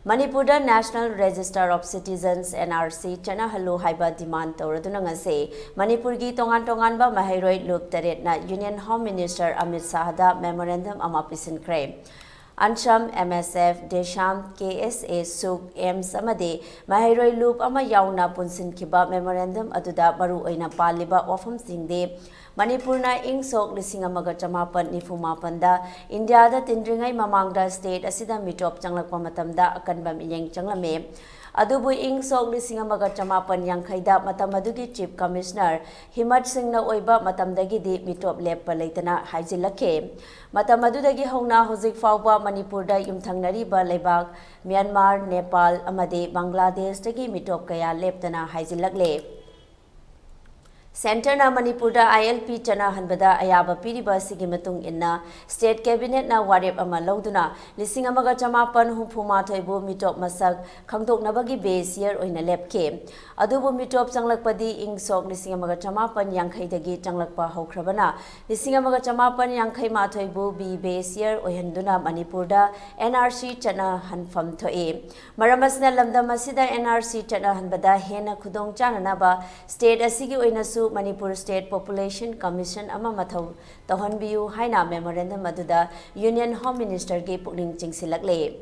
Manipur da National Register of Citizens NRC chatnahanbiyu haiba demand tawraduna ngase Manipur gi tongan ba Maheiroi loop taret na Union Home Minister Amit da memorandum ama pishinkhre. Ansham MSF Desham KSA Suk Ems amade Maheiroi loop ama yauna punsinkiba memorandum aduda maru oina paliba wafam singde Manipurna ing sok lising amaga chamapan nifumapanda India da tindringai mamangda state asida mitop changlakpa matamda akanba miyeng changlame adubu ing sok lising amaga chamapan yangkhaida matamadugi chief commissioner Himat Singh na oiba matamdagidi mitop lepa leitana haijilake matamadudagi hongna hozik fawba Manipur da yumthangnariba leibak Myanmar Nepal amade Bangladesh dagi mitop kaya leptana haijilakle Center na Manipur da ILP chatnahanbada ayaba piriba sigi matung inna State Cabinet na warep ama lauduna lising amaga chamapan humphuma bu mitop masak khangdoknabagi base year oina lepke adubu mitop changlakpadi ing sok lising amaga chamapan yangkhaidagi changlakpa haukrabana lising amaga chamapan yangkhai bu bi base year oihanduna Manipur da NRC chatnahanfam thoe maramasna lamdam asida NRC chatnahanbada hena khudong chananaba state asigi oina su Manipur State Population Commission ama mathau chatnahanbiyu haina memorandum aduda Union Home Minister ge pukning chingsilakle